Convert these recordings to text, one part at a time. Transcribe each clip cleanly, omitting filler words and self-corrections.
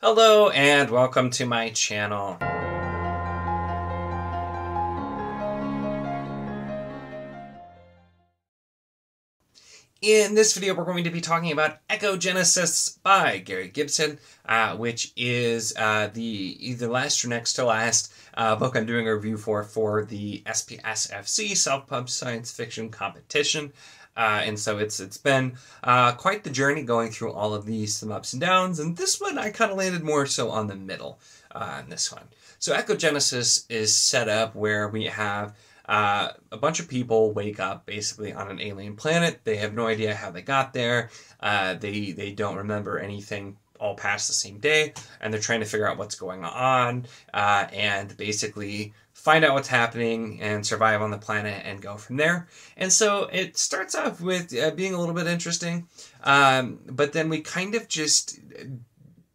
Hello and welcome to my channel. In this video, we're going to be talking about Echogenesis by Gary Gibson, which is the either last or next to last book I'm doing a review for the SPSFC Self-Pub Science Fiction Competition. And so it's been quite the journey going through all of these, some ups and downs, and this one I kind of landed more so on the middle on this one. So Echogenesis is set up where we have a bunch of people wake up basically on an alien planet. They have no idea how they got there. They don't remember anything all past the same day, and they're trying to figure out what's going on and basically find out what's happening and survive on the planet and go from there. And so it starts off with being a little bit interesting, but then we kind of just,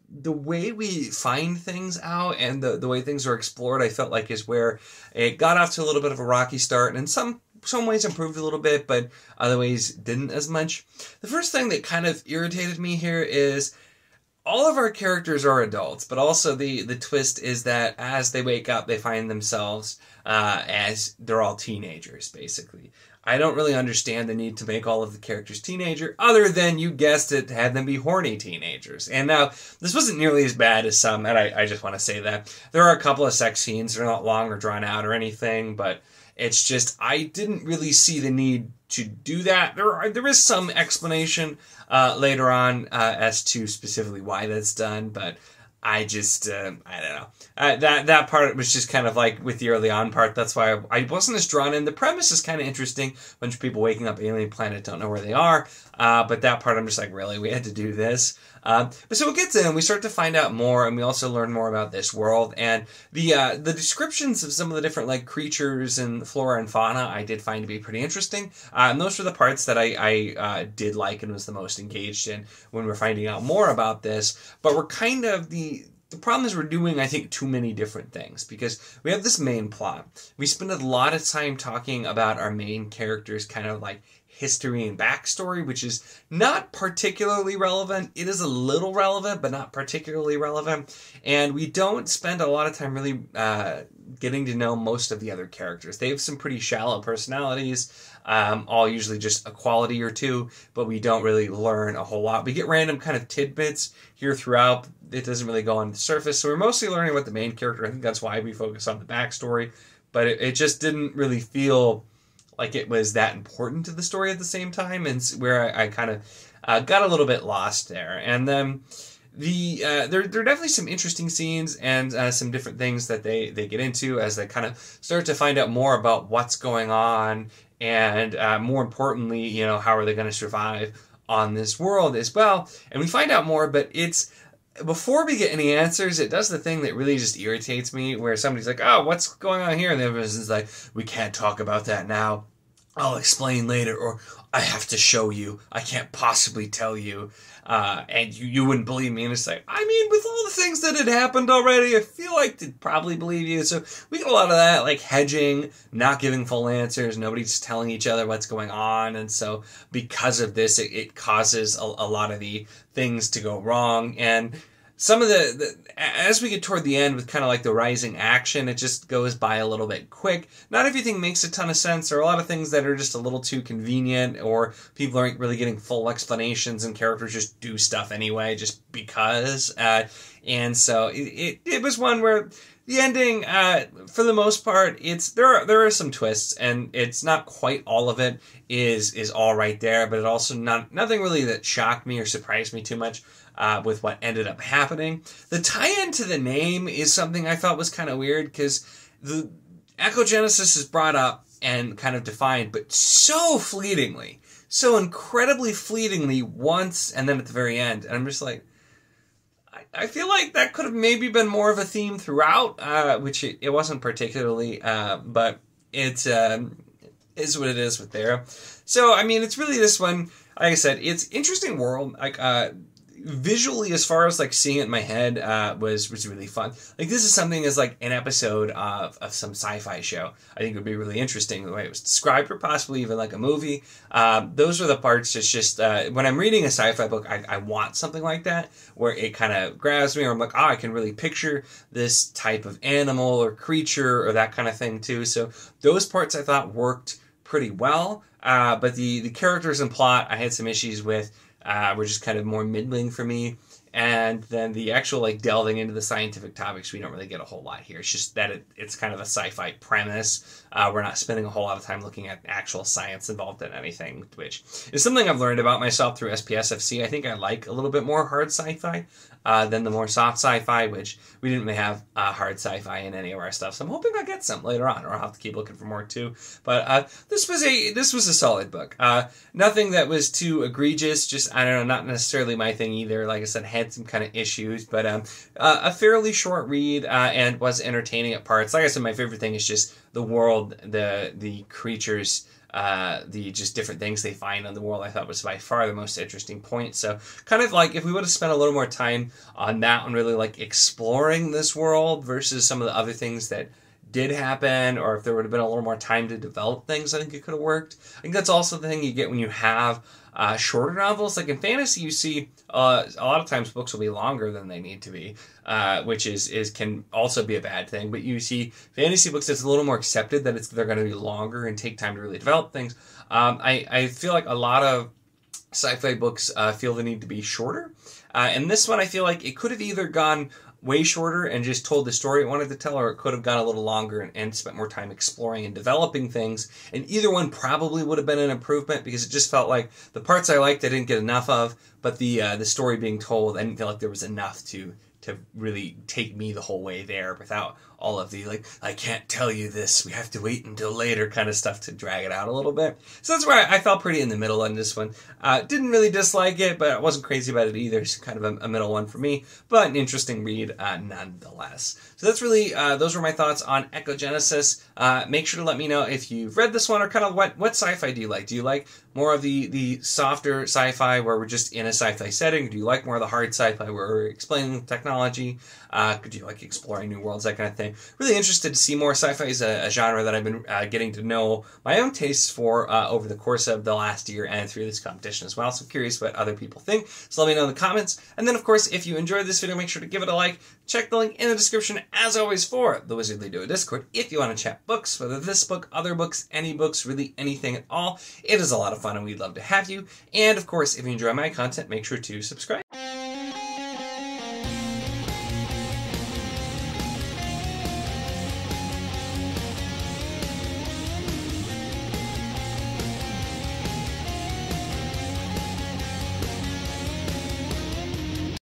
the way we find things out and the way things are explored, I felt like is where it got off to a little bit of a rocky start, and in some ways improved a little bit, but other ways didn't as much. The first thing that kind of irritated me here is all of our characters are adults, but also the twist is that as they wake up, they find themselves as they're all teenagers, basically. I don't really understand the need to make all of the characters teenager, other than, you guessed it, have them be horny teenagers. And now, this wasn't nearly as bad as some, and I just want to say that. There are a couple of sex scenes, they're not long or drawn out or anything, but it's just, I didn't really see the need to do that. There is some explanation later on as to specifically why that's done, but I just, I don't know. That part was just kind of like with the early on part. That's why I wasn't as drawn in. The premise is kind of interesting. A bunch of people waking up alien planet, don't know where they are. But that part I'm just like, really? We had to do this? But so it gets in, we start to find out more, and we also learn more about this world. And the descriptions of some of the different like creatures and flora and fauna I did find to be pretty interesting. And those were the parts that I did like and was the most engaged in when we're finding out more about this. But we're kind of the problem is we're doing, I think, too many different things, because we have this main plot. We spend a lot of time talking about our main characters' kind of like history and backstory, which is not particularly relevant. It is a little relevant, but not particularly relevant. And we don't spend a lot of time really getting to know most of the other characters. They have some pretty shallow personalities, all usually just a quality or two, but we don't really learn a whole lot. We get random kind of tidbits here throughout. It doesn't really go on the surface, so we're mostly learning about the main character. I think that's why we focus on the backstory, but it just didn't really feel like it was that important to the story at the same time, and where I kind of got a little bit lost there. And then there are definitely some interesting scenes and some different things that they get into as they kind of start to find out more about what's going on, and more importantly, you know, how are they going to survive on this world as well. And we find out more, but it's, before we get any answers, it does the thing that really just irritates me, where somebody's like, oh, what's going on here? And the other person's like, we can't talk about that now. I'll explain later, or I have to show you. I can't possibly tell you. And you wouldn't believe me. And it's like, I mean, with all the things that had happened already, I feel like they'd probably believe you. So we get a lot of that, like hedging, not giving full answers, nobody's telling each other what's going on. And so because of this, it causes a lot of the things to go wrong. And some of as we get toward the end with kind of like the rising action, it just goes by a little bit quick. Not everything makes a ton of sense. There are a lot of things that are just a little too convenient, or people aren't really getting full explanations, and characters just do stuff anyway, just because. And so it was one where the ending, for the most part, there are some twists, and it's not quite all of it is all right there, but it also nothing really that shocked me or surprised me too much with what ended up happening. The tie-in to the name is something I thought was kind of weird, because the Echogenesis is brought up and kind of defined, but so fleetingly, so incredibly fleetingly once, and then at the very end, and I'm just like, I feel like that could have maybe been more of a theme throughout, which it wasn't particularly, but it is what it is with there. So, I mean, it's really this one, like I said, it's interesting world. Like, visually, as far as like seeing it in my head, was really fun. Like, this is something as like an episode of some sci-fi show. I think it would be really interesting the way it was described, or possibly even like a movie. Those are the parts. It's just when I'm reading a sci-fi book, I want something like that where it kind of grabs me, or I'm like, oh, I can really picture this type of animal or creature or that kind of thing too. So those parts I thought worked pretty well. But the characters and plot I had some issues with. Were just kind of more middling for me. And then the actual like delving into the scientific topics, we don't really get a whole lot here. It's just that it's kind of a sci-fi premise. We're not spending a whole lot of time looking at actual science involved in anything, which is something I've learned about myself through SPSFC. I think I like a little bit more hard sci-fi than the more soft sci-fi, which we didn't really have hard sci-fi in any of our stuff. So I'm hoping I'll get some later on, or I'll have to keep looking for more too. But this was a solid book. Nothing that was too egregious. Just, I don't know, not necessarily my thing either. Like I said, had some kind of issues, but a fairly short read and was entertaining at parts. Like I said, my favorite thing is just the world, the creatures, the just different things they find on the world. I thought was by far the most interesting point. So kind of like if we would have spent a little more time on that one, really like exploring this world versus some of the other things that did happen, or if there would have been a little more time to develop things, I think it could have worked. I think that's also the thing you get when you have shorter novels. Like in fantasy, you see a lot of times books will be longer than they need to be, which can also be a bad thing. But you see fantasy books, it's a little more accepted that they're going to be longer and take time to really develop things. I feel like a lot of sci-fi books feel the need to be shorter. And this one, I feel like it could have either gone way shorter and just told the story it wanted to tell, or it could have gone a little longer and spent more time exploring and developing things. And either one probably would have been an improvement, because it just felt like the parts I liked I didn't get enough of, but the story being told, I didn't feel like there was enough to really take me the whole way there without all of the, like, I can't tell you this, we have to wait until later kind of stuff to drag it out a little bit. So that's where I felt pretty in the middle on this one. Didn't really dislike it, but I wasn't crazy about it either. It's kind of a middle one for me, but an interesting read nonetheless. So that's really, those were my thoughts on Echogenesis. Make sure to let me know if you've read this one, or kind of what sci-fi do you like? Do you like more of the softer sci-fi where we're just in a sci-fi setting? Do you like more of the hard sci-fi where we're explaining technology? Could you like exploring new worlds, that kind of thing? Really interested to see more. Sci-fi is a genre that I've been getting to know my own tastes for over the course of the last year and through this competition as well. So I'm curious what other people think. So let me know in the comments. And then, of course, if you enjoyed this video, make sure to give it a like. Check the link in the description, as always, for the Wizardly Do Discord if you want to chat books, whether this book, other books, any books, really anything at all. It is a lot of fun, and we'd love to have you. And, of course, if you enjoy my content, make sure to subscribe.